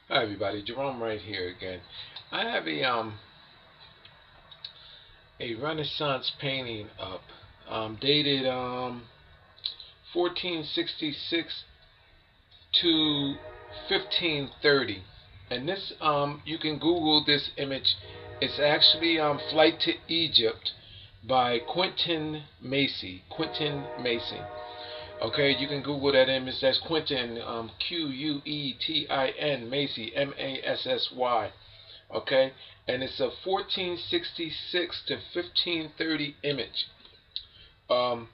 Hi everybody, Jerome Wright here again. I have a Renaissance painting up, dated 1466 to 1530, and this you can Google this image. It's actually Flight to Egypt by Quentin Macy. Okay, you can Google that image. That's Quentin, Quetin Macy, Massy. Okay, and it's a 1466 to 1530 image um,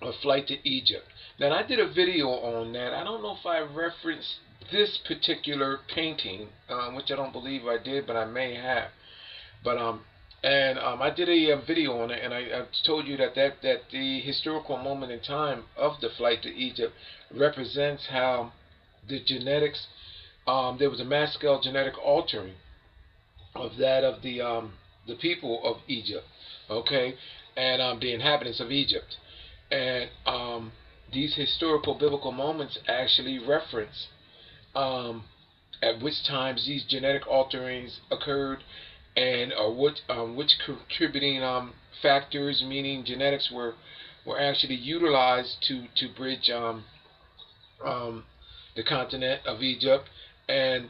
of Flight to Egypt. Now I did a video on that. I don't know if I referenced this particular painting, which I don't believe I did, but I may have. But I did a video on it, and I told you that the historical moment in time of the flight to Egypt represents how the genetics, there was a mass scale genetic altering of that of the people of Egypt, okay, and the inhabitants of Egypt, and these historical biblical moments actually reference at which times these genetic alterings occurred, and which contributing factors, meaning genetics, were actually utilized to bridge um, the continent of Egypt. And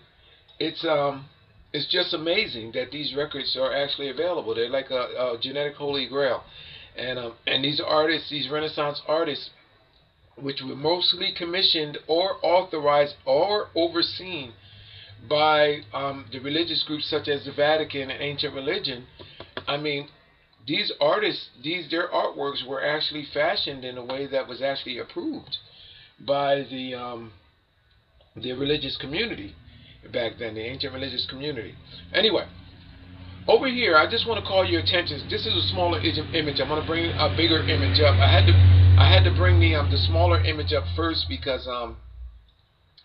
it's um, it's just amazing that these records are actually available. They're like a genetic holy grail, and these artists, these Renaissance artists, which were mostly commissioned or authorized or overseen by the religious groups such as the Vatican and ancient religion. I mean, these artists, their artworks were actually fashioned in a way that was actually approved by the religious community back then, the ancient religious community. Anyway, over here, I just want to call your attention. This is a smaller image. I'm going to bring a bigger image up. I had to bring the smaller image up first because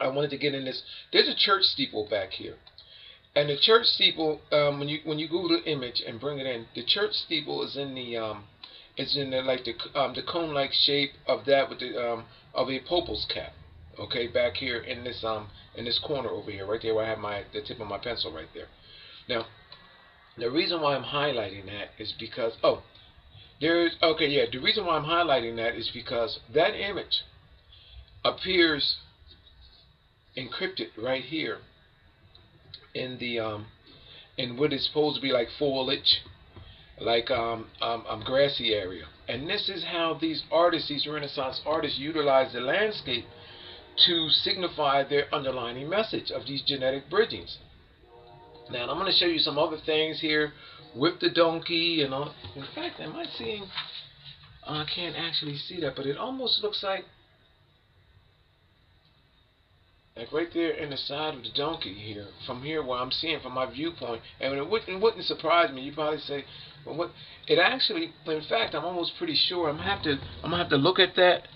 I wanted to get in this. There's a church steeple back here, and the church steeple, when you Google the image and bring it in, the church steeple is in the like the cone-like shape of that with the of a pope's cap. Okay, back here in this corner over here, right there where I have the tip of my pencil right there. Now, the reason why I'm highlighting that is because the reason why I'm highlighting that is because that image appears encrypted right here in what is supposed to be like foliage, like grassy area. And this is how these artists, these Renaissance artists, utilize the landscape to signify their underlying message of these genetic bridgings. Now I'm going to show you some other things here with the donkey and all. In fact, am I seeing? I can't actually see that, but it almost looks like right there in the side of the donkey here, from here where I'm seeing from my viewpoint, and it wouldn't surprise me. You probably say, well, what? It actually, in fact, I'm almost pretty sure. I'm gonna have to look at that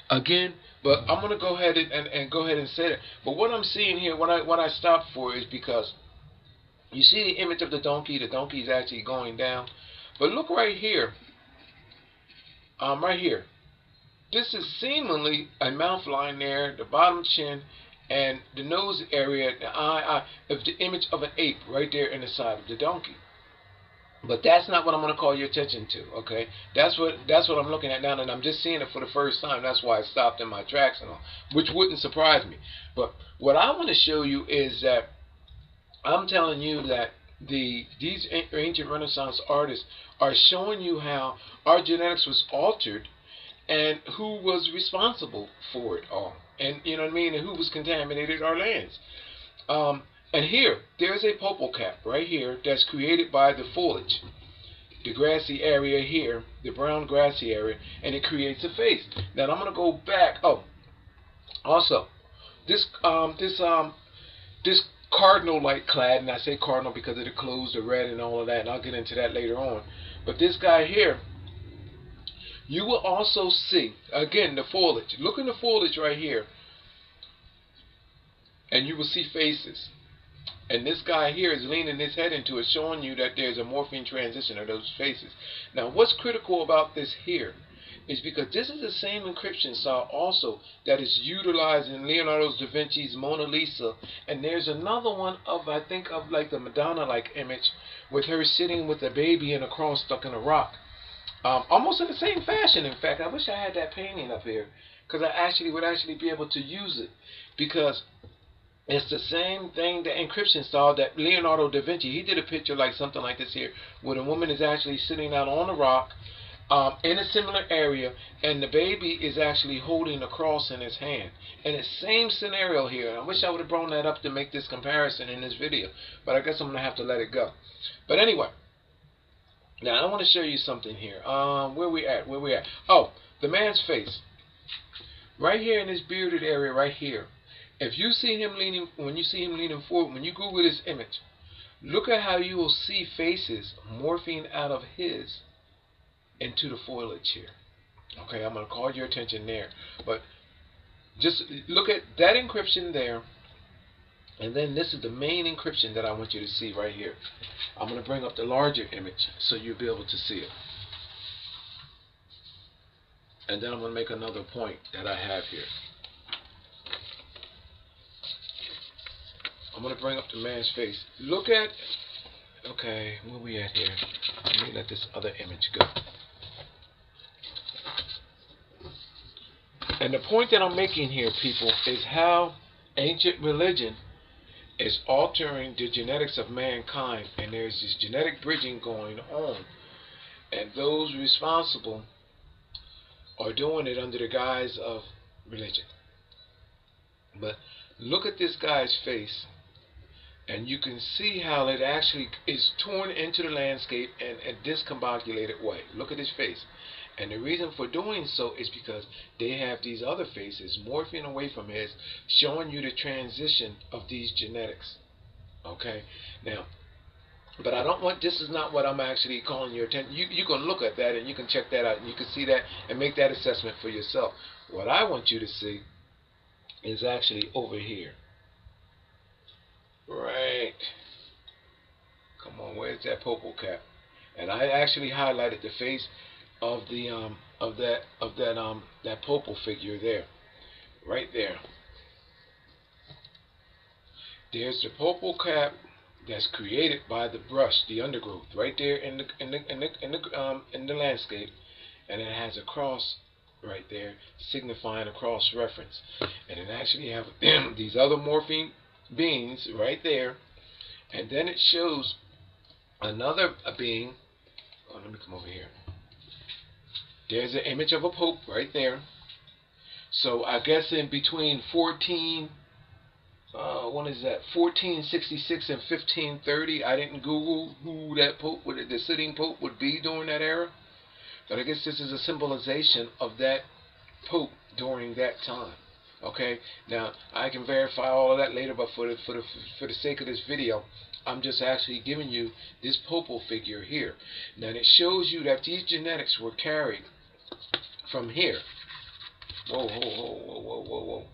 again, but I'm gonna go ahead and go ahead and say that. But what I'm seeing here, what I stopped for is because you see the image of the donkey. The donkey is actually going down, but look right here, right here. This is seemingly a mouth line there, the bottom chin, and the nose area, the eye of the image of an ape right there in the side of the donkey. But that's not what I'm going to call your attention to. Okay, that's what I'm looking at now, and I'm just seeing it for the first time. That's why I stopped in my tracks and all, which wouldn't surprise me. But what I want to show you is that I'm telling you that these ancient Renaissance artists are showing you how our genetics was altered and who was responsible for it all, and you know what I mean, and who was contaminated our lands. And here, there's a pulpal cap right here that's created by the foliage, the grassy area here, the brown grassy area, and it creates a face. Now I'm gonna go back. Oh, also, this cardinal-like clad, and I say cardinal because of the clothes, the red, and all of that, and I'll get into that later on. But this guy here, you will also see, again, the foliage. Look in the foliage right here, and you will see faces. And this guy here is leaning his head into it, showing you that there's a morphine transition of those faces. Now, what's critical about this here is because this is the same encryption style also that is utilized in Leonardo da Vinci's Mona Lisa, and there's another one of, I think, of like the Madonna-like image with her sitting with a baby and a cross stuck in a rock. Almost in the same fashion. In fact, I wish I had that painting up here, because I would actually be able to use it, because it's the same thing, the encryption style that Leonardo da Vinci, he did a picture like something like this here, where the woman is actually sitting out on a rock in a similar area, and the baby is actually holding a cross in his hand. And the same scenario here. I wish I would have brought that up to make this comparison in this video, but I guess I'm going to have to let it go. But anyway, now I want to show you something here. Where we at? Oh, the man's face. Right here in this bearded area right here. If you see him leaning, when you see him leaning forward, when you Google this image, look at how you will see faces morphing out of his into the foliage here. Okay, I'm going to call your attention there. But just look at that encryption there. And then this is the main encryption that I want you to see right here. I'm going to bring up the larger image so you'll be able to see it. And then I'm going to make another point that I have here. I'm going to bring up the man's face. Look at, okay, where we at here? Let me let this other image go. And the point that I'm making here, people, is how ancient religion is altering the genetics of mankind, and there's this genetic bridging going on, and those responsible are doing it under the guise of religion. But look at this guy's face, and you can see how it actually is torn into the landscape in a discombobulated way. Look at his face. And the reason for doing so is because they have these other faces morphing away from his, showing you the transition of these genetics. Okay? Now, but I don't want, this is not what I'm actually calling your attention. You can look at that and you can check that out and you can see that and make that assessment for yourself. What I want you to see is actually over here. Right. Come on, where's that purple cap? And I actually highlighted the face of the that purple figure there, right there. There's the purple cap that's created by the brush, the undergrowth, right there in the landscape, and it has a cross right there, signifying a cross reference. And it actually have these other morphine beings right there, and then it shows another being. Oh, let me come over here. There's an image of a pope right there. So I guess in between 1466 and 1530, I didn't Google who that pope, the sitting pope would be during that era. But I guess this is a symbolization of that pope during that time. Okay, now I can verify all of that later, but for the sake of this video, I'm just actually giving you this popal figure here. Now it shows you that these genetics were carried from here. Whoa, whoa, whoa, whoa, whoa, whoa.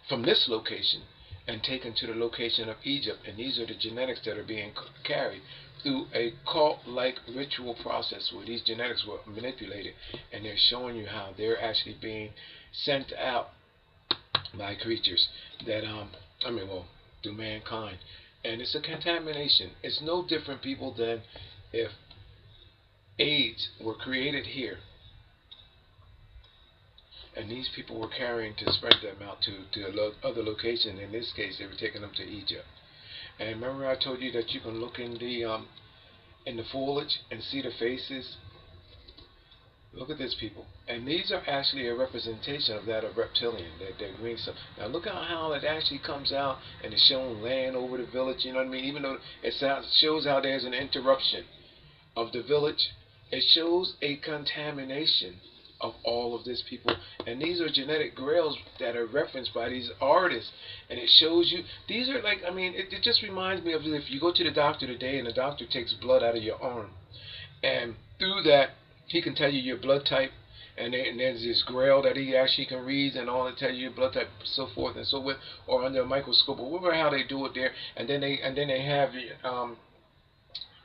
From this location and taken to the location of Egypt, and these are the genetics that are being carried through a cult-like ritual process where these genetics were manipulated, and they're showing you how they're actually being sent out by creatures that through mankind. And it's a contamination. It's no different, people, than if AIDS were created here and these people were carrying to spread them out to other location. In this case, they were taking them to Egypt. And remember I told you that you can look in the foliage and see the faces. Look at this, people. And these are actually a representation of that of reptilian, that green stuff. Now look at how it actually comes out and it's showing land over the village, you know what I mean? Even though it shows how there's an interruption of the village, it shows a contamination of all of this, people. And these are genetic grails that are referenced by these artists. And it shows you, these are like, it just reminds me of if you go to the doctor today and the doctor takes blood out of your arm. And through that, he can tell you your blood type, and there's this grail that he actually can read and all that tell you your blood type, so forth and so forth, or under a microscope, or whatever how they do it there. And then they have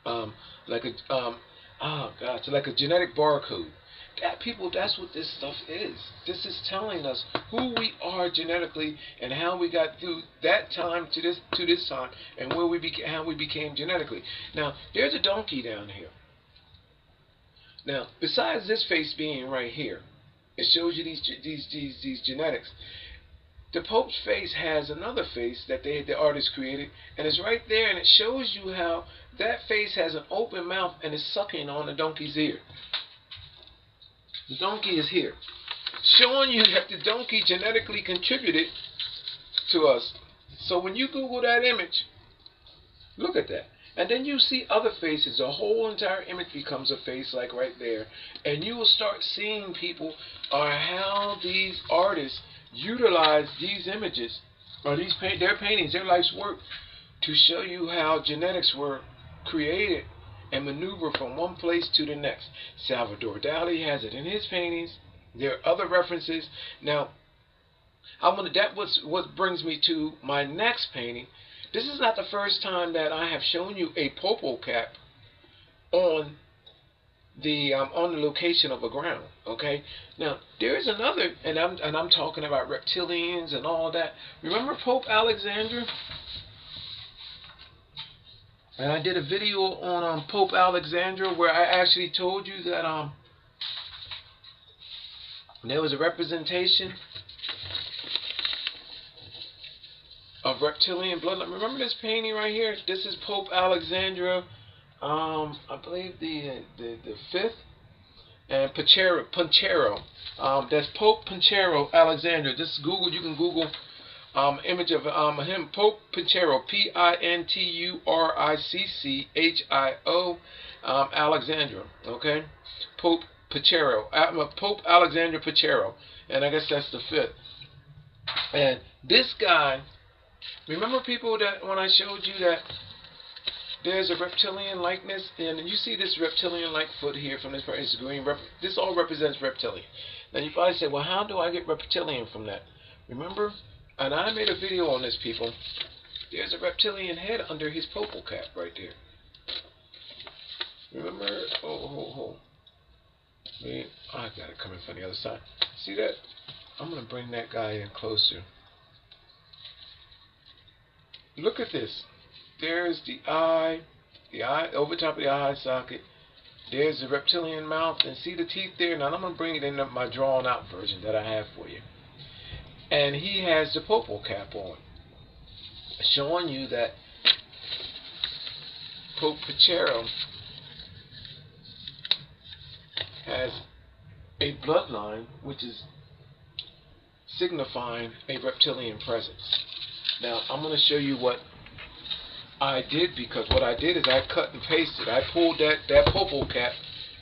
like a oh god, so like a genetic barcode. That people, that's what this stuff is. This is telling us who we are genetically and how we got through that time to this time and where how we became genetically. Now, there's a donkey down here. Now, besides this face being right here, it shows you these genetics. The Pope's face has another face that the artist created, and it's right there, and it shows you how that face has an open mouth and is sucking on the donkey's ear. The donkey is here, showing you that the donkey genetically contributed to us. So when you Google that image, look at that. And then you see other faces. The whole entire image becomes a face like right there. And you will start seeing people or how these artists utilize these images or their paintings, their life's work, to show you how genetics were created and maneuver from one place to the next. Salvador Dali has it in his paintings. There are other references. Now, what brings me to my next painting. This is not the first time that I have shown you a popo cap on the location of a ground. Okay. Now there is another, and I'm talking about reptilians and all that. Remember Pope Alexander? And I did a video on Pope Alexander where I actually told you that there was a representation of reptilian bloodline. Remember this painting right here? This is Pope Alexander, I believe the fifth, and Pinchero. That's Pope Pinchero Alexander. This is Google. You can Google image of him, Pope Pinchero, Pinturicchio, Alexander. Okay, Pope Pinchero, Pope Alexander Pinchero, and I guess that's the fifth. And this guy. Remember, people, that when I showed you that there's a reptilian likeness, and you see this reptilian-like foot here from this part, it's green. This all represents reptilian. Now you probably say, well, how do I get reptilian from that? Remember, and I made a video on this, people. There's a reptilian head under his popo cap right there. Remember? I got it coming from the other side. See that? I'm gonna bring that guy in closer. Look at this. There's the eye over top of the eye socket. There's the reptilian mouth, and see the teeth there. Now I'm going to bring it in my drawn out version that I have for you. And he has the popo cap on, showing you that Pope Pinchero has a bloodline which is signifying a reptilian presence. Now, I'm going to show you what I did, because what I did is I cut and pasted. I pulled that popo cap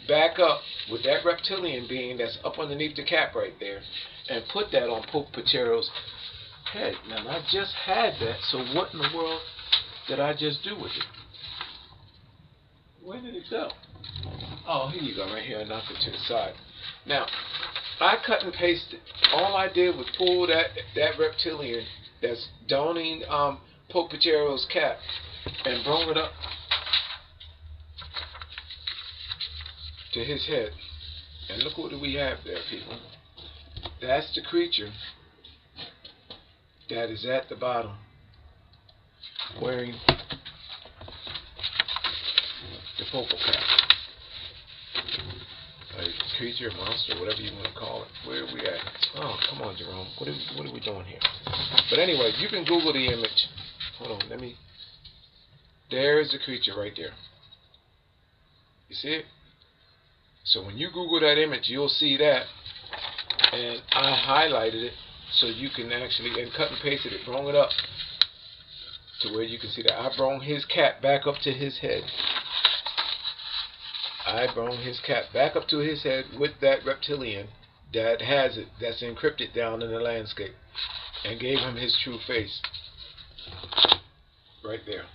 back up with that reptilian being that's up underneath the cap right there and put that on Pope Pinchero's head. Now, I just had that, so what in the world did I just do with it? Where did it go? Oh, here you go, right here. I knocked it to the side. Now, I cut and pasted. All I did was pull that reptilian that's donning Pope Pinchero's cap and brought it up to his head. And look what we have there, people. That's the creature that is at the bottom wearing the popo cap. A creature, monster, whatever you want to call it. Where are we at? Oh, come on, Jerome. What are we doing here? But anyway, you can Google the image. Hold on, there's the creature right there. You see it? So when you Google that image, you'll see that. And I highlighted it so you can actually, and cut and pasted it, brought it up to where you can see that. I brought his cap back up to his head. I brought his cap back up to his head with that reptilian that has it, that's encrypted down in the landscape, and gave him his true face. Right there.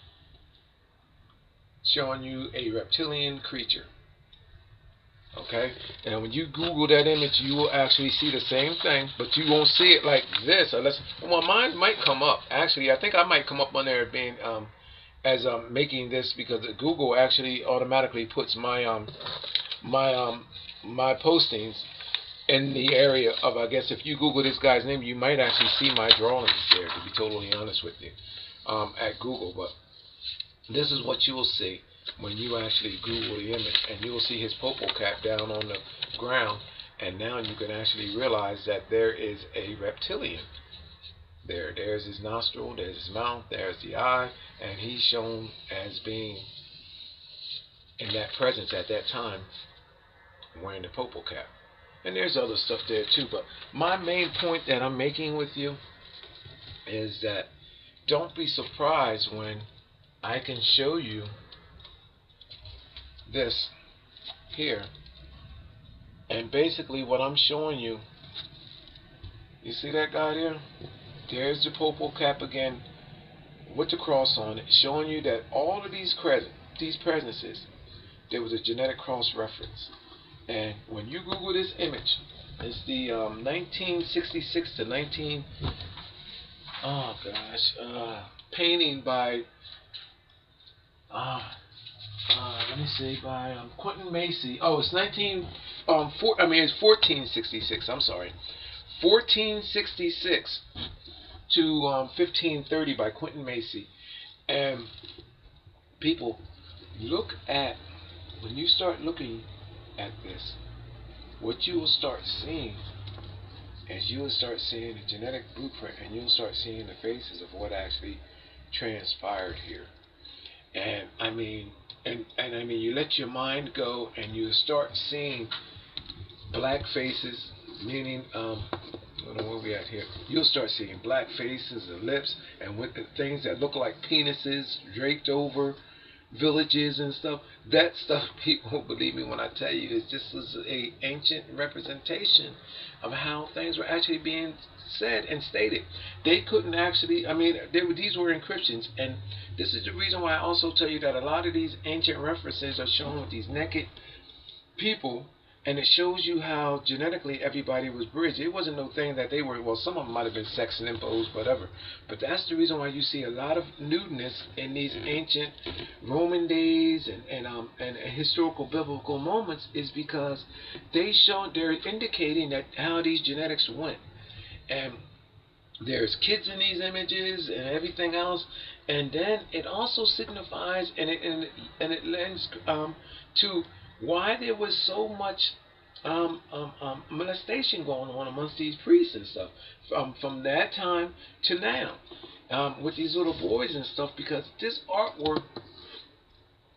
Showing you a reptilian creature. Okay? And when you Google that image, you will actually see the same thing, but you won't see it like this unless, well, mine might come up. Actually, I think I might come up on there being as I'm making this, because Google actually automatically puts my my postings in the area of, I guess if you Google this guy's name, you might actually see my drawings there, to be totally honest with you, at Google. But this is what you will see when you actually Google the image, and you will see his popo cap down on the ground, and now you can actually realize that there is a reptilian there. There's his nostril, there's his mouth, there's the eye, and he's shown as being in that presence at that time wearing the popo cap. And there's other stuff there too, but my main point that I'm making with you is that don't be surprised when I can show you this here. And basically what I'm showing you, you see that guy there? There's the popo cap again with the cross on it, showing you that all of these presences, there was a genetic cross reference. And when you Google this image, it's the 1966 to 19, oh gosh, painting by let me see, by Quentin Macy. Oh, it's it's 1466. I'm sorry, 1466 to 1530 by Quentin Macy. And people, look at, when you start looking at this, what you will start seeing is you will start seeing the genetic blueprint, and you'll start seeing the faces of what actually transpired here. And I mean, you let your mind go, and you start seeing black faces, meaning I don't know where we at here. You'll start seeing black faces and lips, and with the things that look like penises draped over villages and stuff. That stuff, people, believe me when I tell you, is just a ancient representation of how things were actually being said and stated. They couldn't actually, these were encryptions, and this is the reason why I also tell you that a lot of these ancient references are shown with these naked people. And it shows you how genetically everybody was bridged. It wasn't no thing that they were, well, some of them might have been sex and imposed, whatever. But that's the reason why you see a lot of nudeness in these ancient Roman days and historical biblical moments, is because they're indicating that how these genetics went. And there's kids in these images and everything else. And then it also signifies, and it lends to why there was so much molestation going on amongst these priests and stuff from that time to now, with these little boys and stuff, because this artwork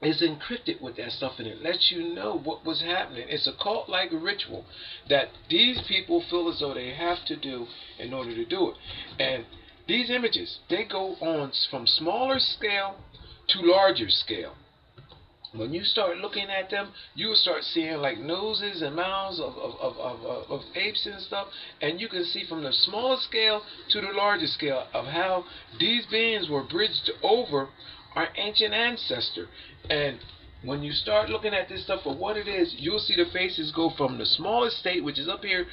is encrypted with that stuff, and it lets you know what was happening. It's a cult-like ritual that these people feel as though they have to do in order to do it. And these images, they go on from smaller scale to larger scale. When you start looking at them, you will start seeing like noses and mouths of apes and stuff, and you can see from the smaller scale to the larger scale of how these beings were bridged over our ancient ancestor. And when you start looking at this stuff for what it is, you'll see the faces go from the smallest state, which is up here,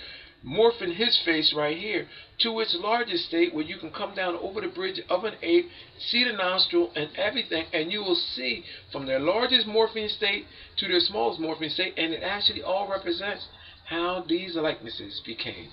morphing his face right here, to its largest state, where you can come down over the bridge of an ape, see the nostril and everything, and you will see from their largest morphing state to their smallest morphing state, and it actually all represents how these likenesses became.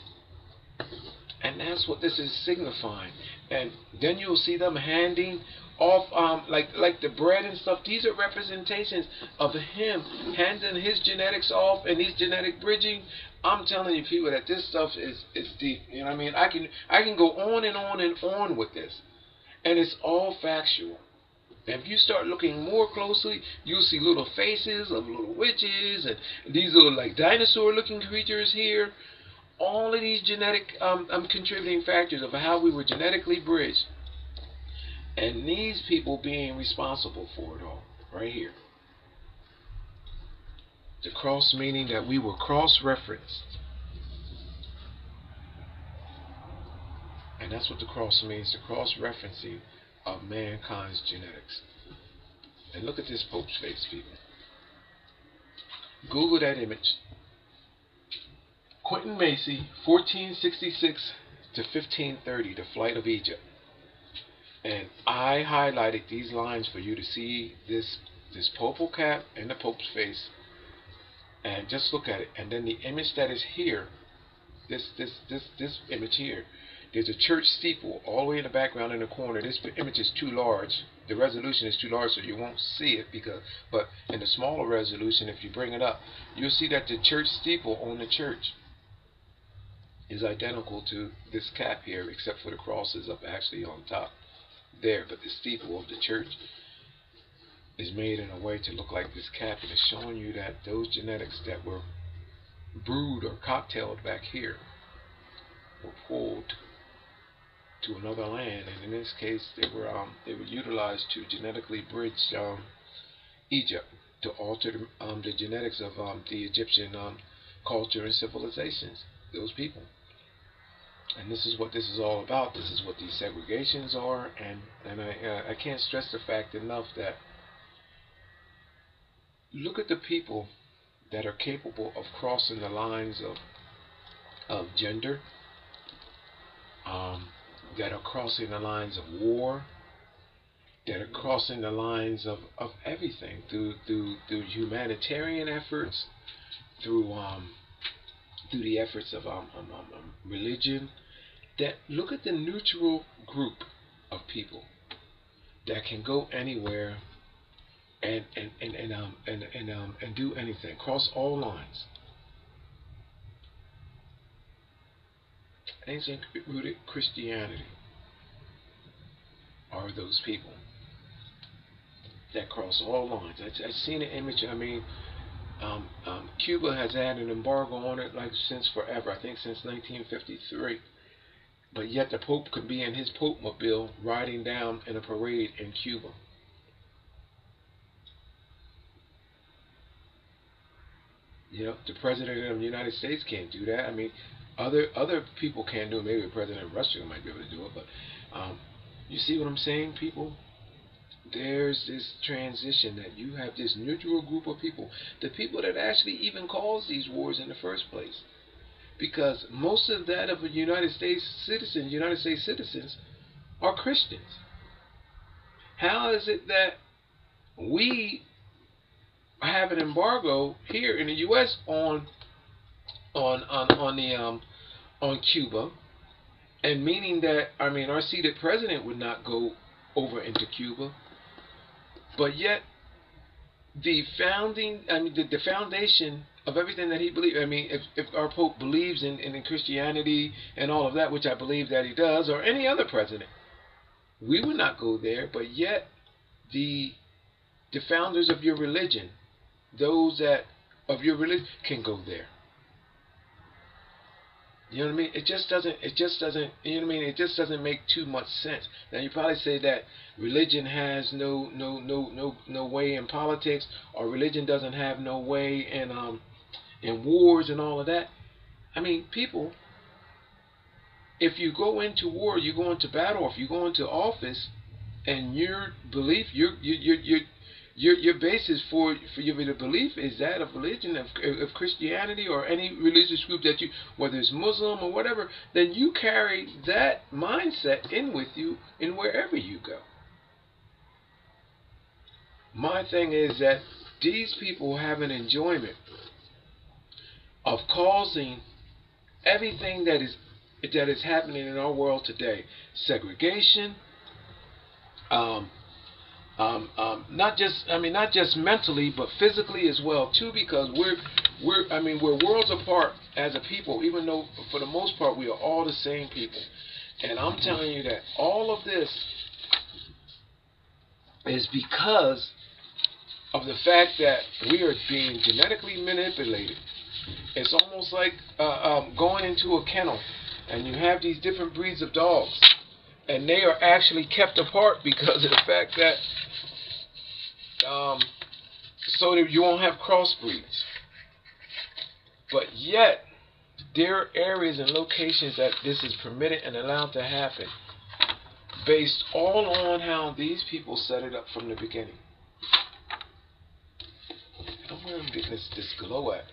And that's what this is signifying. And then you'll see them handing off like the bread and stuff. These are representations of him handing his genetics off and these genetic bridging. I'm telling you, people, that this stuff is deep. You know what I mean? I can go on and on and on with this, and it's all factual. And if you start looking more closely, you'll see little faces of little witches and these little like dinosaur-looking creatures here. All of these genetic contributing factors of how we were genetically bridged, and these people being responsible for it all, right here. The cross, meaning that we were cross-referenced. And that's what the cross means, the cross-referencing of mankind's genetics. And look at this Pope's face, people. Google that image. Quentin Macy, 1466 to 1530, the Flight of Egypt. And I highlighted these lines for you to see this purple cap in the Pope's face, and just look at it. And then the image that is here, this image here. There's a church steeple all the way in the background in the corner. This image is too large. The resolution is too large, so you won't see it but in the smaller resolution, if you bring it up, you'll see that the church steeple on the church is identical to this cap here, except for the crosses up actually on top there. But the steeple of the church is made in a way to look like this cap, and it's showing you that those genetics that were brewed or cocktailed back here were pulled to another land, and in this case they were utilized to genetically bridge Egypt, to alter the genetics of the Egyptian culture and civilizations, those people. And this is what this is all about. This is what these segregations are, and I can't stress the fact enough that look at the people that are capable of crossing the lines of gender, that are crossing the lines of war, that are crossing the lines of everything through humanitarian efforts, through the efforts of religion. That look at the neutral group of people that can go anywhere and do anything, cross all lines. Ancient rooted Christianity are those people that cross all lines. I've seen an image. I mean, Cuba has had an embargo on it like since forever. I think since 1953. But yet the Pope could be in his Pope mobile riding down in a parade in Cuba. You know, the President of the United States can't do that. I mean, other people can't do it. Maybe the President of Russia might be able to do it. But you see what I'm saying, people? There's this transition that you have this neutral group of people, the people that actually even caused these wars in the first place. Because most of that of the United States citizens are Christians. How is it that we have an embargo here in the U.S. on Cuba, and meaning that our seated president would not go over into Cuba, but yet the foundation of everything that he believed. I mean, if our Pope believes in Christianity and all of that, which I believe that he does, or any other president, we would not go there. But yet, the founders of your religion, those that of your religion, can go there. You know what I mean? It just doesn't. You know what I mean? It just doesn't make too much sense. Now you probably say that religion has no way in politics, or religion doesn't have no way in wars and all of that. I mean, people, if you go into war, you go into battle, if you go into office, and your belief, your basis for your belief is that of religion, of Christianity, or any religious group that you, whether it's Muslim or whatever, then you carry that mindset in with you in wherever you go. My thing is that these people have an enjoyment of causing everything that is happening in our world today. Segregation, not just mentally, but physically as well too, because we're worlds apart as a people, even though for the most part we are all the same people. And I'm telling you that all of this is because of the fact that we are being genetically manipulated. It's almost like going into a kennel and you have these different breeds of dogs, and they are actually kept apart because of the fact that so that you won't have crossbreeds. But yet there are areas and locations that this is permitted and allowed to happen, based all on how these people set it up from the beginning. I don't know where I'm getting this glow at.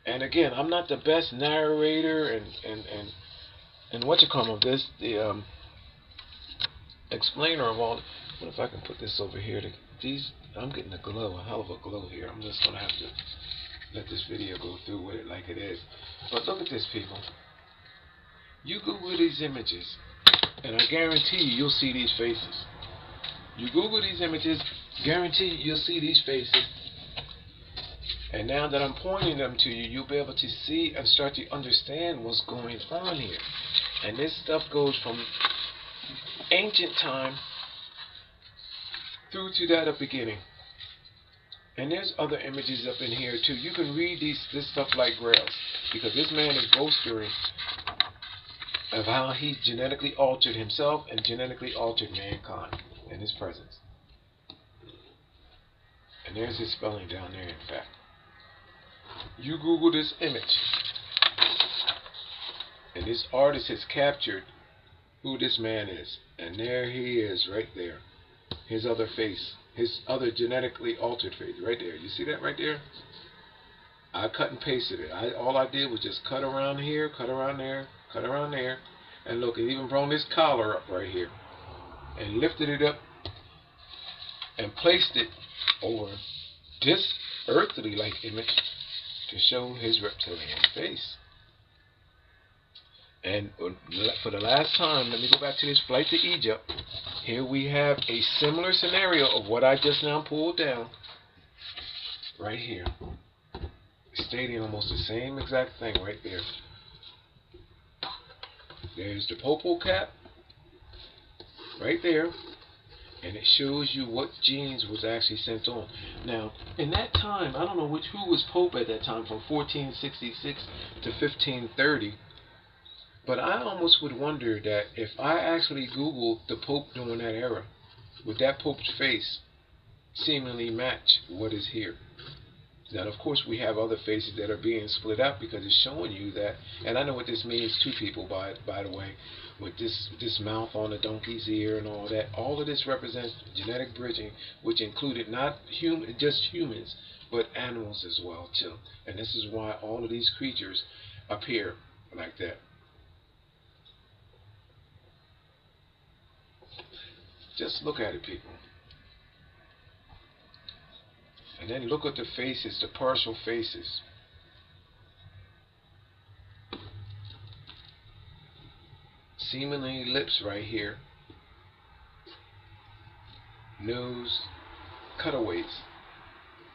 And again, I'm not the best narrator and what you call of this. explainer of all. What if I can put this over here? These, I'm getting a glow, a hell of a glow here. I'm just gonna have to let this video go through with it like it is. But look at this, people. You Google these images, and I guarantee you'll see these faces. You Google these images, guarantee you'll see these faces. And now that I'm pointing them to you, you'll be able to see and start to understand what's going on here. And this stuff goes from ancient time through to that of beginning. And there's other images up in here too. You can read this stuff like grails, because this man is boasting of how he genetically altered himself and genetically altered mankind in his presence. And there's his spelling down there, in fact. You Google this image, and this artist has captured who this man is. And there he is, right there. His other face. His other genetically altered face, right there. You see that right there? I cut and pasted it. All I did was just cut around here, cut around there, cut around there. And look, it even brought this collar up right here. And lifted it up and placed it over this earthly-like image to show his reptilian face. And for the last time, let me go back to this flight to Egypt. Here we have a similar scenario of what I just now pulled down. Right here. Stating almost the same exact thing right there. There's the Popol cap. Right there. And it shows you what genes was actually sent on. Now, in that time, I don't know who was Pope at that time, from 1466 to 1530. But I almost would wonder that if I actually Googled the Pope during that era, would that Pope's face seemingly match what is here? Now, of course, we have other faces that are being split out because it's showing you that, and I know what this means to people, by the way, with this mouth on the donkey's ear and all that. All of this represents genetic bridging, which included not just humans, but animals as well, too. And this is why all of these creatures appear like that. Just look at it, people. And then look at the faces, the partial faces. Seemingly lips right here. Nose, cutaways.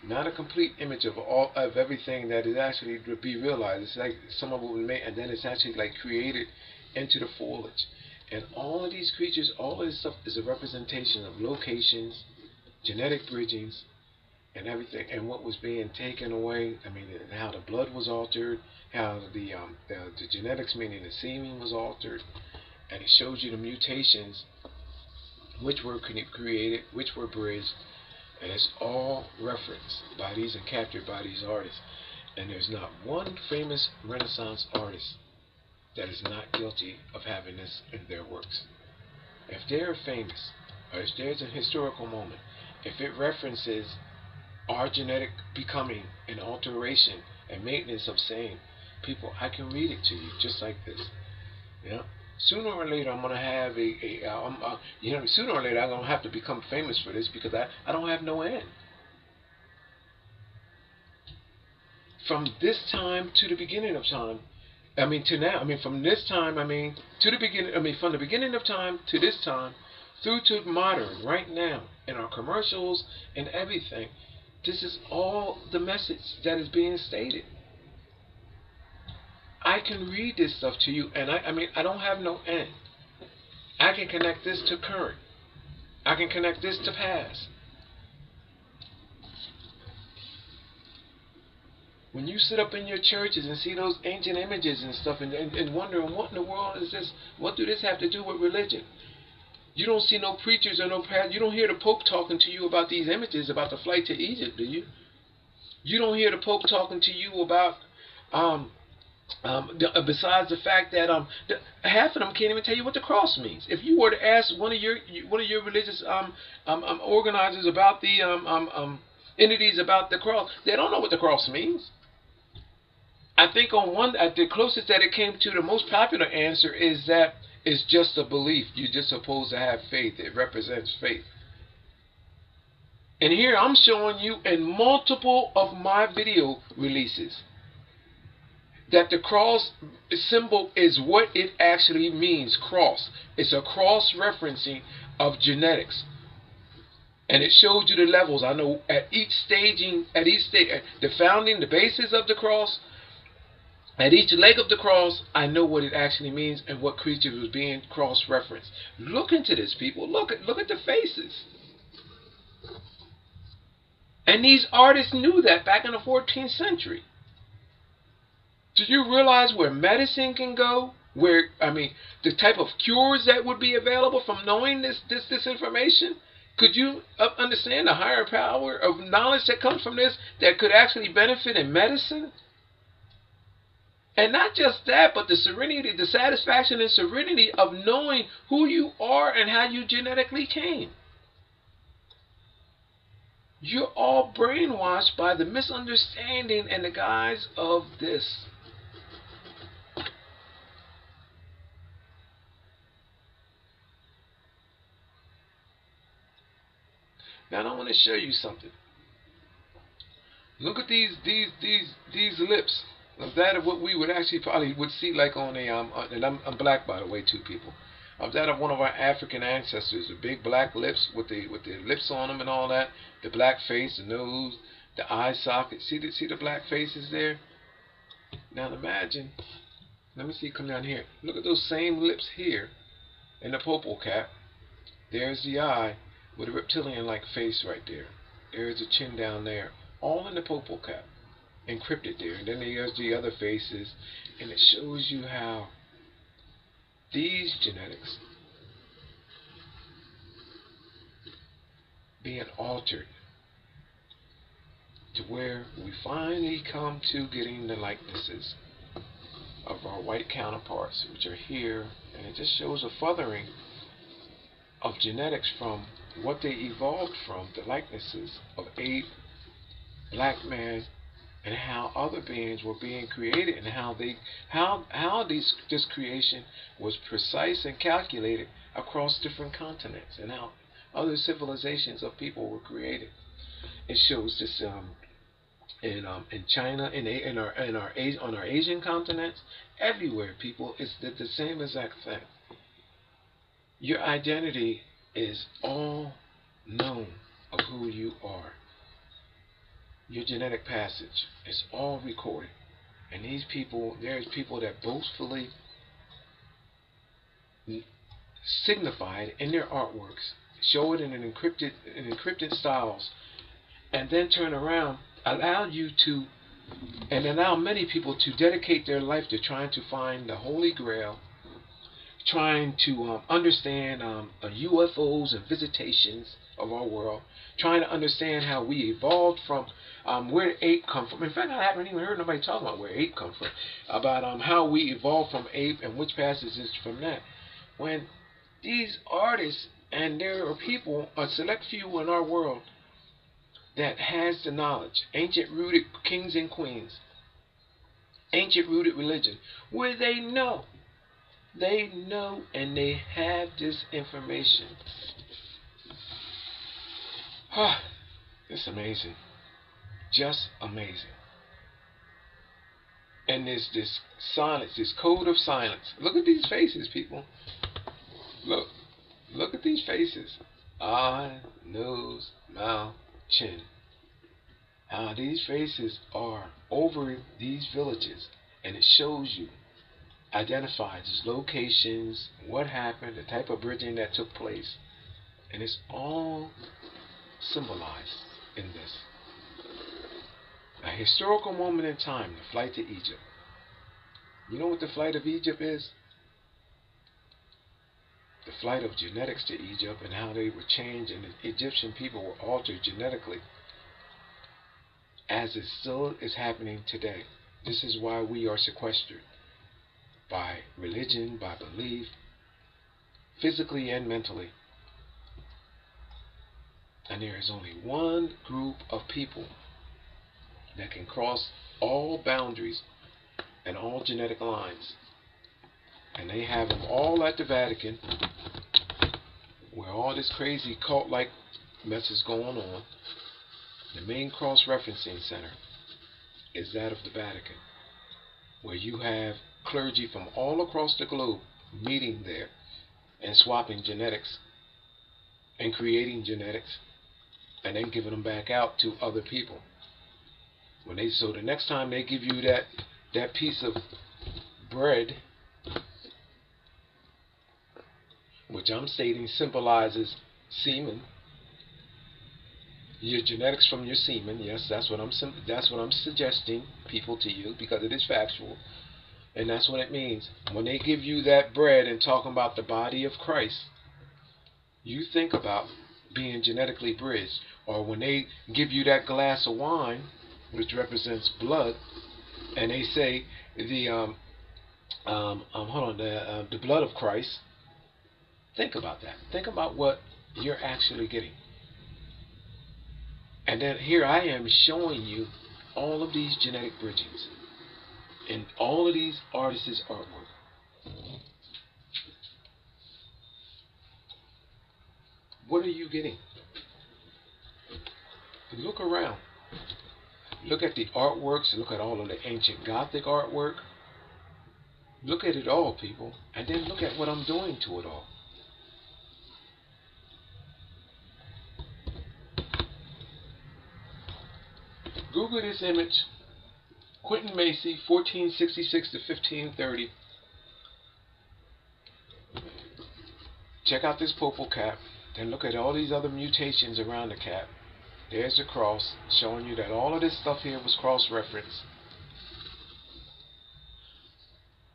Not a complete image of everything that is actually to be realized. It's like some of it was made, and then it's actually like created into the foliage. And all of these creatures, all of this stuff is a representation of locations, genetic bridgings, and everything, and what was being taken away. I mean, how the blood was altered, how the genetics, meaning the semen, was altered, and it shows you the mutations which were created, which were bridged, and it's all referenced by these and captured by these artists. And there's not one famous Renaissance artist that is not guilty of having this in their works. If they're famous, or if there's a historical moment, if it references our genetic becoming and alteration and maintenance of same, people, I can read it to you just like this. You know, sooner or later I'm gonna have sooner or later I'm gonna have to become famous for this, because I don't have no end. From this time to the beginning of time, I mean to now, I mean from this time, I mean to the beginning, I mean from the beginning of time to this time, through to modern, right now, in our commercials and everything. This is all the message that is being stated. I can read this stuff to you, and I mean, I don't have no end. I can connect this to current. I can connect this to past. When you sit up in your churches and see those ancient images and stuff, and wondering what in the world is this? What do this have to do with religion? You don't see no preachers or no pastors. You don't hear the Pope talking to you about these images, about the flight to Egypt, do you? You don't hear the Pope talking to you about, besides the fact that half of them can't even tell you what the cross means. If you were to ask one of your religious organizers about the entities about the cross, they don't know what the cross means. I think the closest that it came to the most popular answer is that It's just a belief. You're just supposed to have faith. It represents faith. And here I'm showing you in multiple of my video releases that the cross symbol is what it actually means, cross. It's a cross-referencing of genetics. And it shows you the levels. I know at each stage, the founding, the basis of the cross, at each leg of the cross, I know what it actually means and what creature was being cross-referenced. Look into this, people. Look at the faces. And these artists knew that back in the 14th century. Do you realize where medicine can go? Where, I mean, the type of cures that would be available from knowing this information? Could you understand the higher power of knowledge that comes from this that could actually benefit in medicine? And not just that, but the serenity, the satisfaction and serenity of knowing who you are and how you genetically came. You're all brainwashed by the misunderstanding and the guise of this. Now I want to show you something. Look at these lips. That of what we would actually probably would see like on a and I'm black, by the way, too, people. Of that of one of our African ancestors, the big black lips with the lips on them and all that, the black face, the nose, the eye socket. See the black faces there. Now imagine. Let me see. Come down here. Look at those same lips here, in the purple cap. There's the eye with a reptilian-like face right there. There's the chin down there, all in the purple cap, encrypted there. And then there's the other faces, and it shows you how these genetics being altered to where we finally come to getting the likenesses of our white counterparts, which are here, and it just shows a furthering of genetics from what they evolved from, the likenesses of ape, black man, and how other beings were being created, and how this creation was precise and calculated across different continents, and how other civilizations of people were created. It shows this in China, on our Asian continents, everywhere, people. It's the same exact thing. Your identity is all known of who you are. Your genetic passage is all recorded. And these people, there's people that boastfully signify it in their artworks, show it in encrypted styles, and then turn around, allow many people to dedicate their life to trying to find the Holy Grail, trying to understand UFOs and visitations of our world, trying to understand how we evolved from where ape come from. In fact, I haven't even heard nobody talking about where ape come from, about how we evolved from ape and which passages from that. When these artists, and there are people, a select few in our world, that has the knowledge, ancient rooted kings and queens, ancient rooted religion, where they know and they have this information. It's amazing. Just amazing. And there's this silence, this code of silence. Look at these faces, people. Look at these faces. Eye, nose, mouth, chin. How these faces are over these villages, and it shows you, identifies its locations, what happened, the type of bridging that took place, and it's all symbolized in this. A historical moment in time, the flight to Egypt. You know what the flight of Egypt is? The flight of genetics to Egypt, and how they were changed, and the Egyptian people were altered genetically, as it still is happening today. This is why we are sequestered by religion, by belief, physically and mentally. And there is only one group of people that can cross all boundaries and all genetic lines And they have them all at the Vatican, where all this crazy cult-like mess is going on. The main cross-referencing center is that of the Vatican, where you have clergy from all across the globe meeting there and swapping genetics and creating genetics and then giving them back out to other people. So the next time they give you that piece of bread, which I'm stating symbolizes semen, your genetics from your semen. Yes, that's what I'm suggesting people to you, because it is factual, and that's what it means. When they give you that bread and talking about the body of Christ, you think about being genetically bridged. Or when they give you that glass of wine, which represents blood, and they say the blood of Christ. Think about that. Think about what you're actually getting. And then here I am showing you all of these genetic bridgings and all of these artists' artwork. What are you getting? Look around. Look at the artworks. Look at all of the ancient Gothic artwork. Look at it all, people. And then look at what I'm doing to it all. Google this image, Quentin Macy, 1466 to 1530. Check out this purple cap. Then look at all these other mutations around the cap. There's the cross, showing you that all of this stuff here was cross-referenced.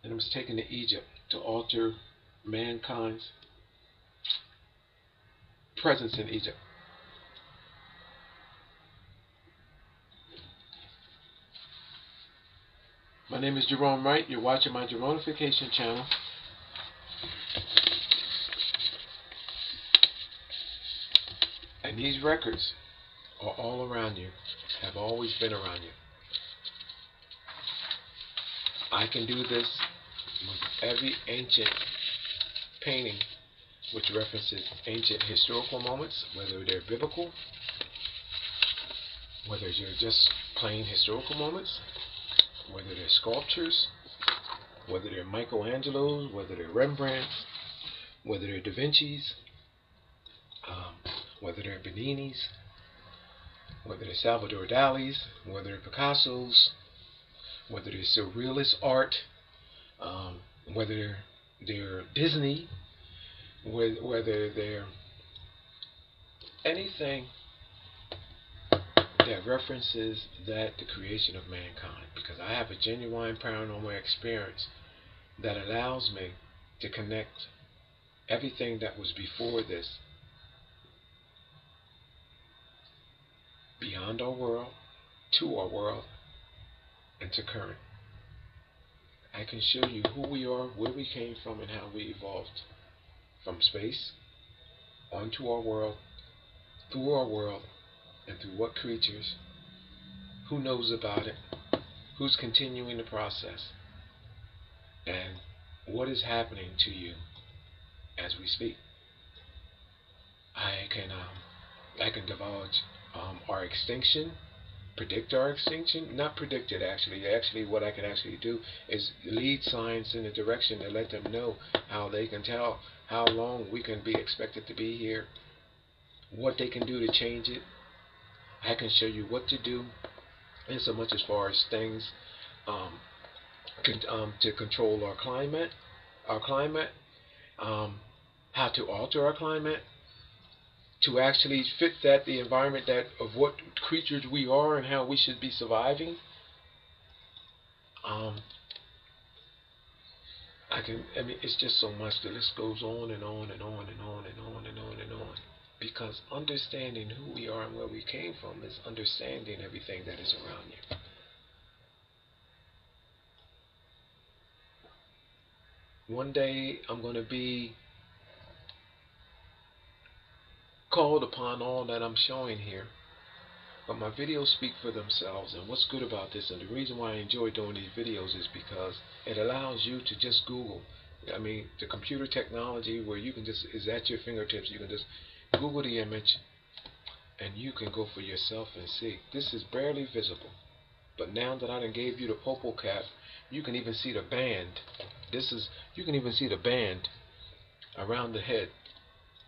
And it was taken to Egypt to alter mankind's presence in Egypt. My name is Jerome Wright. You're watching my Jeronification channel. And these records are all around you, have always been around you. I can do this with every ancient painting which references ancient historical moments, whether they're biblical, whether they're just plain historical moments, whether they're sculptures, whether they're Michelangelos, whether they're Rembrandts, whether they're Da Vinci's, whether they're Bernini's, whether they're Salvador Dali's, whether they're Picasso's, whether they're surrealist art, whether they're Disney, whether they're anything that references the creation of mankind, because I have a genuine paranormal experience that allows me to connect everything that was before this, beyond our world, to our world, and to current. I can show you who we are, where we came from, and how we evolved from space onto our world, through our world, and through what creatures, who knows about it, who's continuing the process, and what is happening to you as we speak. I can divulge our extinction, predict our extinction, not predict it actually. Actually, what I can actually do is lead science in a direction to let them know how they can tell how long we can be expected to be here, what they can do to change it. I can show you what to do, in so much as far as things to control our climate, how to alter our climate, to actually fit the environment of what creatures we are and how we should be surviving. It's just so much. The list goes on and on and on and on and on and on and on. Because understanding who we are and where we came from is understanding everything that is around you. One day I'm going to be called upon all that I'm showing here. But my videos speak for themselves, and what's good about this, and the reason why I enjoy doing these videos, is because it allows you to just Google I mean, the computer technology where you can just, is at your fingertips. You can just Google the image and you can go for yourself and see. This is barely visible. But now that I done gave you the purple cap, you can even see the band. You can even see the band around the head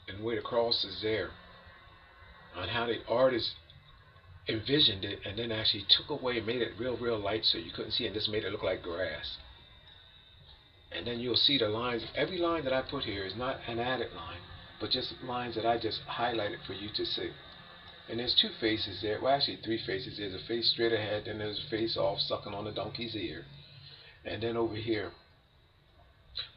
and where the cross is there, on how the artist envisioned it and then actually took away and made it real light so you couldn't see, and just made it look like grass. And then you'll see the lines. Every line that I put here is not an added line, but just lines that I just highlighted for you to see. And there's two faces there. Well, actually three faces. There's a face straight ahead, then there's a face off sucking on the donkey's ear. And then over here,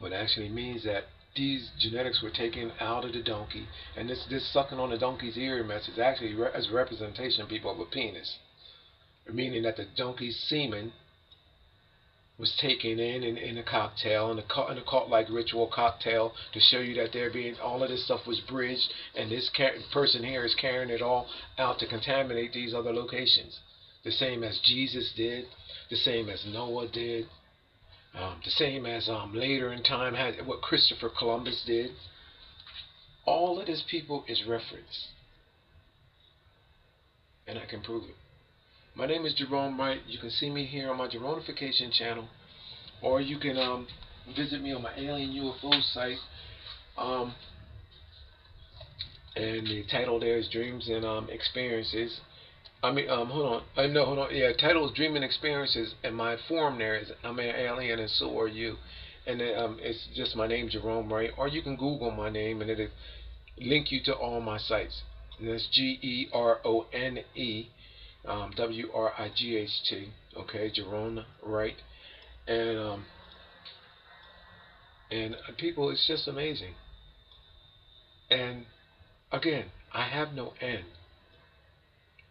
what actually means that these genetics were taken out of the donkey, and this sucking on the donkey's ear mess is actually as a representation, people, of a penis, meaning that the donkey's semen was taken in a cocktail, in a cult-like ritual cocktail, to show you that all of this stuff was bridged, and this person here is carrying it all out to contaminate these other locations, the same as Jesus did, the same as Noah did, the same as later in time what Christopher Columbus did. All of this, people, is reference, and I can prove it. My name is Jerome Wright. You can see me here on my Jeronification channel, or you can visit me on my Alien UFO site. And the title there is Dreams and Experiences. Hold on. Yeah, title is Dream and Experiences, and my forum there is I'm an alien and so are you. And it's just my name, Jerome Wright, or you can Google my name and it'll link you to all my sites. And that's Gerone, Wright. Okay, Jerome Wright, and people, it's just amazing. And again, I have no end.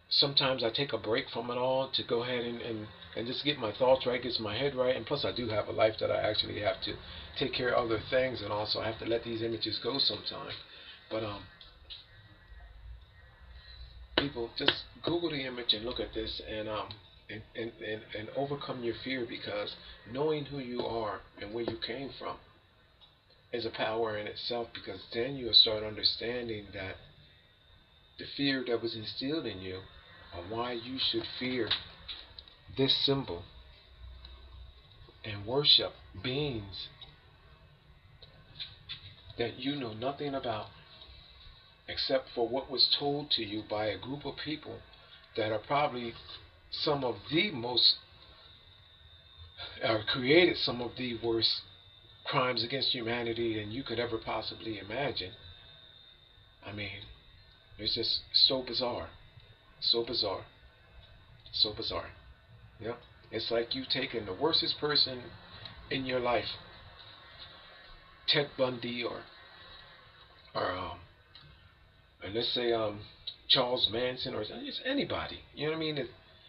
Sometimes I take a break from it all to go ahead and just get my thoughts right, get my head right, and plus I do have a life that I actually have to take care of other things, and also I have to let these images go sometime. But people, just Google the image and look at this, and overcome your fear, because knowing who you are and where you came from is a power in itself, because then you'll start understanding that the fear that was instilled in you, and why you should fear this symbol and worship beings that you know nothing about, except for what was told to you by a group of people that are probably some of the most, or created some of the worst crimes against humanity than you could ever possibly imagine. I mean, it's just so bizarre. So bizarre. So bizarre. Yep. It's like you've taken the worstest person in your life, Ted Bundy, or let's say Charles Manson, or just anybody, you know what I mean,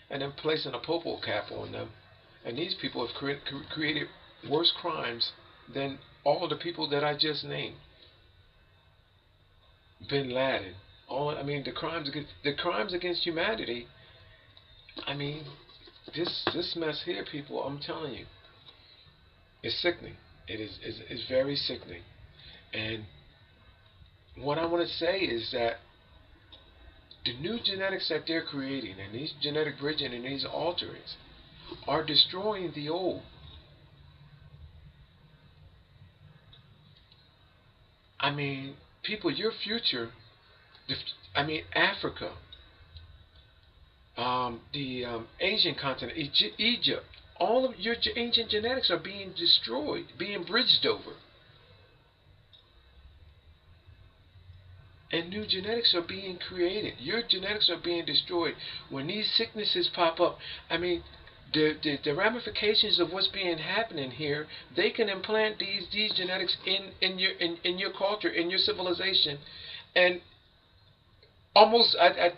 and then placing a popo cap on them. And these people have created worse crimes than all of the people that I just named. Bin Laden, the crimes against humanity. I mean, this mess here, people, I'm telling you, is sickening. It is very sickening. And what I want to say is that the new genetics that they're creating, and these genetic bridging and these alterings, are destroying the old. I mean, people, your future, Africa, the Asian continent, Egypt, all of your ancient genetics are being destroyed, being bridged over. And new genetics are being created. Your genetics are being destroyed. When these sicknesses pop up, I mean, the ramifications of what's happening here, they can implant these genetics in your culture, in your civilization, and almost, I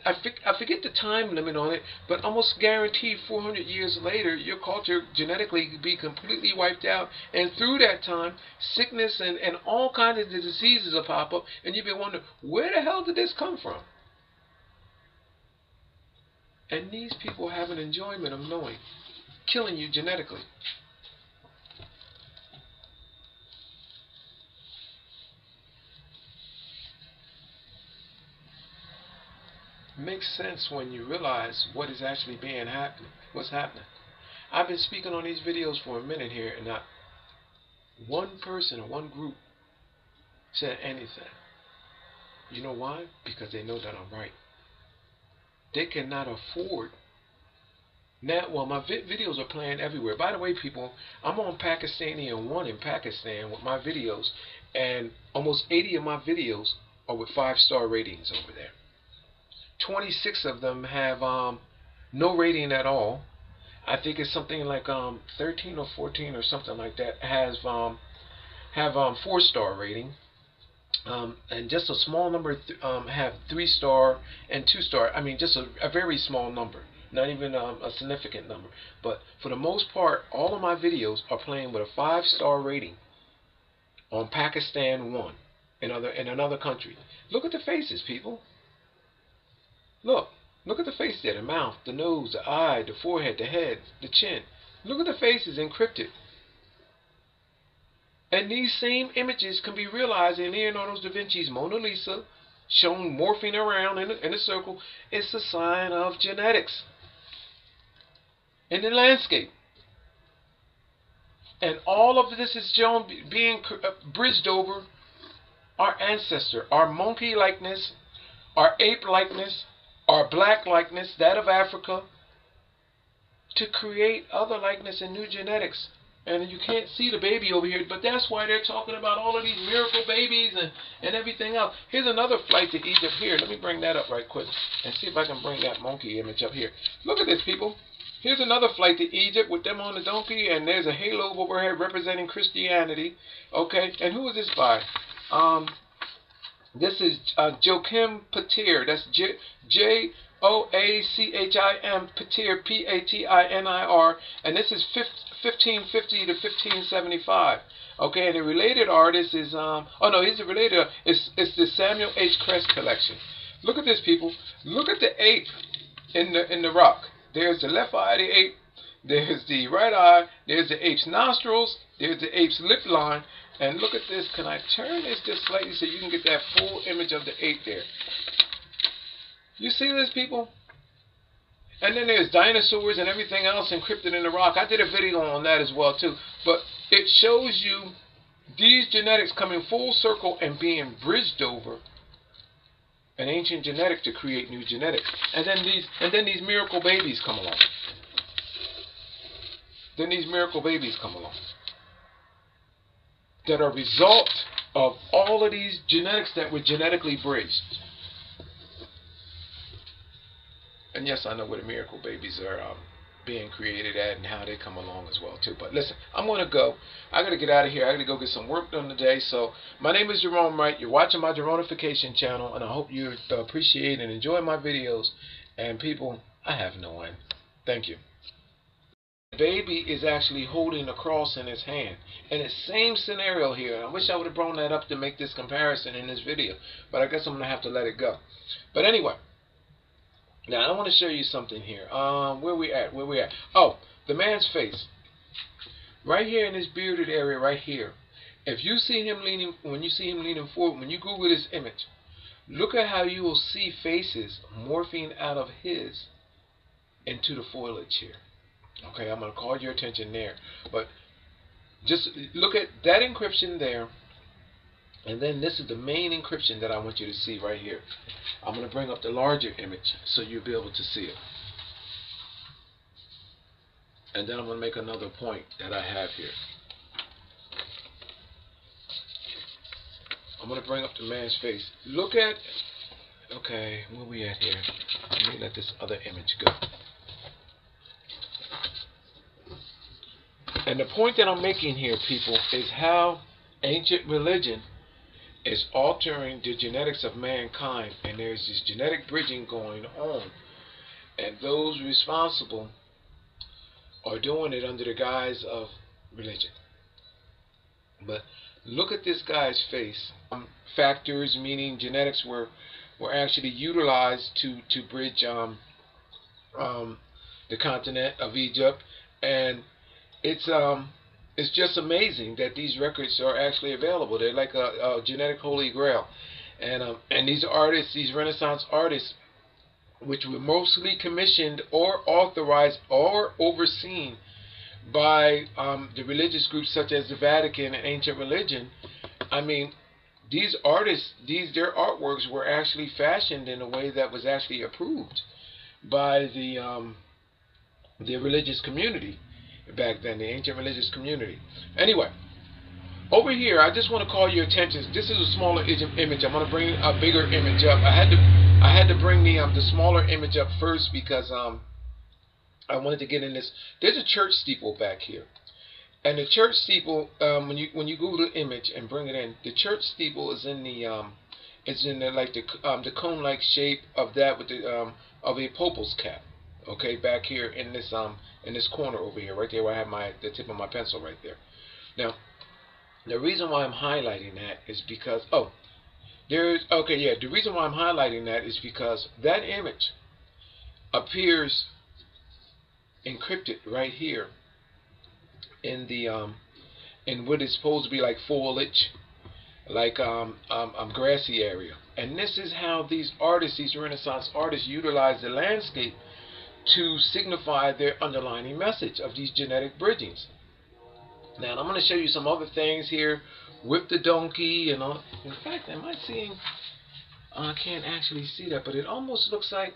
forget the time limit on it, but almost guaranteed 400 years later, your culture genetically could be completely wiped out. And through that time, sickness and all kinds of diseases will pop up, and you'll be wondering, where the hell did this come from? And these people have an enjoyment of knowing, killing you genetically. makes sense when you realize what is actually being happening. What's happening? I've been speaking on these videos for a minute here, and not one person or one group said anything. You know why? Because they know that I'm right. They cannot afford. Now, well, my videos are playing everywhere. By the way, people, I'm on Pakistani1 in Pakistan with my videos, and almost 80 of my videos are with 5-star ratings over there. 26 of them have no rating at all. I think it's something like 13 or 14 or something like that have 4-star rating. And just a small number have 3-star and 2-star. I mean, just a very small number, not even a significant number. But for the most part, all of my videos are playing with a 5-star rating on Pakistan1 in another country. Look at the faces, people. Look at the face there, the mouth, the nose, the eye, the forehead, the head, the chin. Look at the faces encrypted. And these same images can be realized in Leonardo da Vinci's Mona Lisa, shown morphing around in a circle. It's a sign of genetics in the landscape. And all of this is shown being bridged over our ancestor, our monkey likeness, our ape likeness, our black likeness, that of Africa, to create other likeness and new genetics. And you can't see the baby over here, but that's why they're talking about all of these miracle babies and everything else. Here's another flight to Egypt here. Let me bring that up right quick and see if I can bring that monkey image up here. Look at this, people. Here's another flight to Egypt with them on the donkey, and there's a halo overhead representing Christianity. Okay, and who is this by? This is Joachim Patir. That's Joachim Patir, Patinir, and this is 1550 to 1575. Okay, and the related artist is oh no, he's a related. It's the Samuel H. Crest collection. Look at this, people. Look at the ape in the rock. There's the left eye of the ape. There's the right eye. There's the ape's nostrils. There's the ape's lip line. And look at this. Can I turn this just slightly so you can get that full image of the ape there? You see this, people? And then there's dinosaurs and everything else encrypted in the rock. I did a video on that as well too. But it shows you these genetics coming full circle and being bridged over an ancient genetic to create new genetics. And then these miracle babies come along. Then these miracle babies come along that are a result of all of these genetics that were genetically bridged. And yes, I know where the miracle babies are being created at and how they come along as well too. But listen, I'm going to go. I got to get out of here. I got to go get some work done today. So my name is Jerome Wright. You're watching my Jeronification channel, and I hope you appreciate and enjoy my videos. And people, I have no end. Thank you. The baby is actually holding a cross in his hand. And the same scenario here. I wish I would have brought that up to make this comparison in this video, but I guess I'm going to have to let it go. But anyway, now I want to show you something here. Where we at? Oh, the man's face. Right here in this bearded area right here. If you see him leaning, when you see him leaning forward, when you Google this image, look at how you will see faces morphing out of his into the foliage here. Okay, I'm going to call your attention there. But just look at that encryption there. And then this is the main encryption that I want you to see right here. I'm going to bring up the larger image so you'll be able to see it. And then I'm going to make another point that I have here. I'm going to bring up the man's face. Look at, okay, where we at here? Let me let this other image go. And the point that I'm making here, people, is how ancient religion is altering the genetics of mankind, and there's this genetic bridging going on, and those responsible are doing it under the guise of religion. But look at this guy's face. Factors, meaning genetics, were actually utilized to bridge the continent of Egypt, and it's just amazing that these records are actually available. They're like a genetic holy grail. And these artists, these Renaissance artists, which were mostly commissioned or authorized or overseen by the religious groups such as the Vatican and ancient religion. I mean, these artists, their artworks were actually fashioned in a way that was actually approved by the religious community back then, the ancient religious community. Anyway, over here, I just want to call your attention. This is a smaller image. I'm going to bring a bigger image up. I had to bring the smaller image up first because I wanted to get in this. There's a church steeple back here, and the church steeple, when you Google the image and bring it in, the church steeple is in like the cone-like shape of that with the of a popal's cap. Okay, back here in this corner over here, right there where I have the tip of my pencil right there. Now, the reason why I'm highlighting that is because the reason why I'm highlighting that is because that image appears encrypted right here in in what is supposed to be like foliage, like grassy area. And this is how these artists, these Renaissance artists, utilize the landscape to signify their underlying message of these genetic bridgings. Now, I'm going to show you some other things here with the donkey and all. In fact, am I seeing? I can't actually see that, but it almost looks like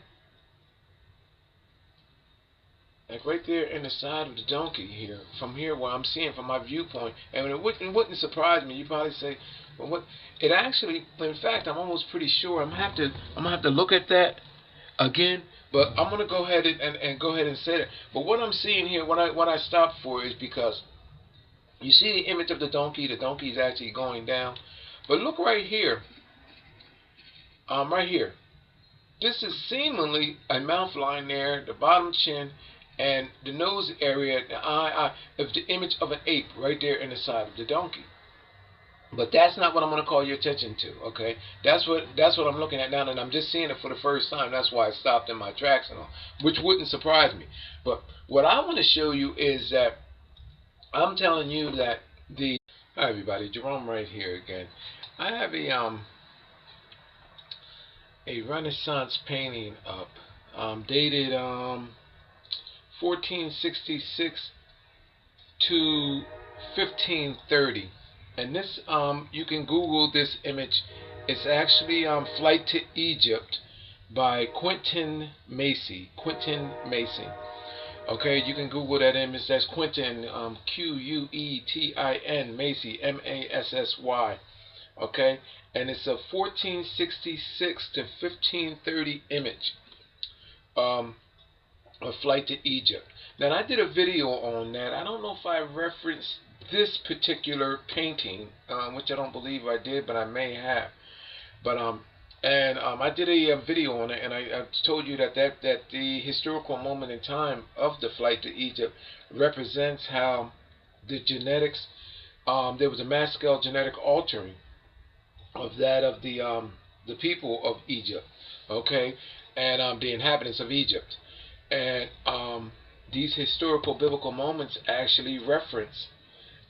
right there in the side of the donkey here, from here where I'm seeing from my viewpoint. And it wouldn't surprise me. You probably say, well, what? It actually, in fact, I'm almost pretty sure I'm gonna have to look at that again. But I'm gonna go ahead and go ahead and say that. But what I'm seeing here, what I stopped for is because you see the image of the donkey. The donkey is actually going down. But look right here. Right here. This is seemingly a mouth line there, the bottom chin, and the nose area, the eye, of the image of an ape right there in the side of the donkey. But that's not what I'm going to call your attention to, okay? That's what I'm looking at now, and I'm just seeing it for the first time. That's why I stopped in my tracks and all, which wouldn't surprise me. But what I want to show you is that I'm telling you that hi everybody, Jerome right here again. I have a Renaissance painting up, dated 1466 to 1530, and this you can Google this image. It's actually Flight to Egypt by Quentin Massey. Okay, you can Google that image. That's Quentin, Quetin Massey, Massy. Okay, and it's a 1466 to 1530 image. A Flight to Egypt. Now, I did a video on that. I don't know if I referenced this particular painting, which I don't believe I did, but I may have. But I did a video on it, and I told you that the historical moment in time of the Flight to Egypt represents how the genetics, there was a mass scale genetic altering of that of the people of Egypt, okay, and the inhabitants of Egypt. And these historical biblical moments actually reference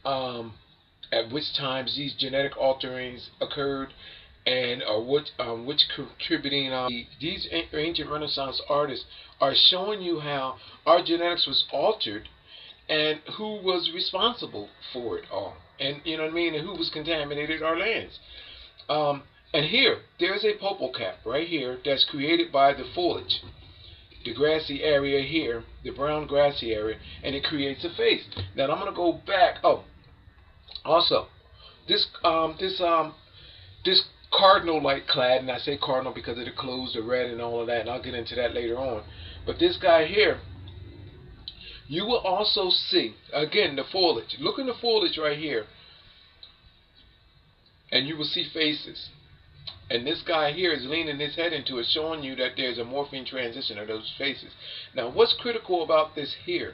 at which times these genetic alterings occurred, and which contributing these ancient Renaissance artists are showing you how our genetics was altered and who was responsible for it all, and you know what I mean, and who was contaminated our lands. And here there's a popal cap right here that's created by the foliage, the grassy area here, the brown grassy area, and it creates a face. Now I'm going to go back. Oh, also, this cardinal-like clad, and I say cardinal because of the clothes, the red and all of that, and I'll get into that later on. But this guy here, you will also see, again, the foliage. Look in the foliage right here, and you will see faces. And this guy here is leaning his head into it, showing you that there's a morphine transition of those faces. Now, what's critical about this here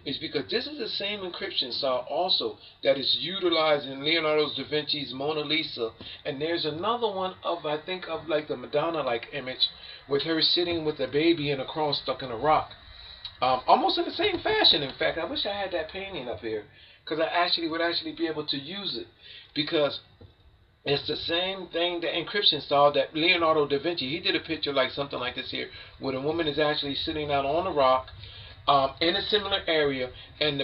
is because this is the same encryption style also that is utilized in Leonardo da Vinci's Mona Lisa. And there's another one of, I think, of like the Madonna-like image with her sitting with a baby and a cross stuck in a rock. Almost in the same fashion, in fact. I wish I had that painting up here because I would actually be able to use it, because It's the same thing, the encryption style that Leonardo da Vinci, he did a picture like something like this here, where the woman is actually sitting out on a rock in a similar area, and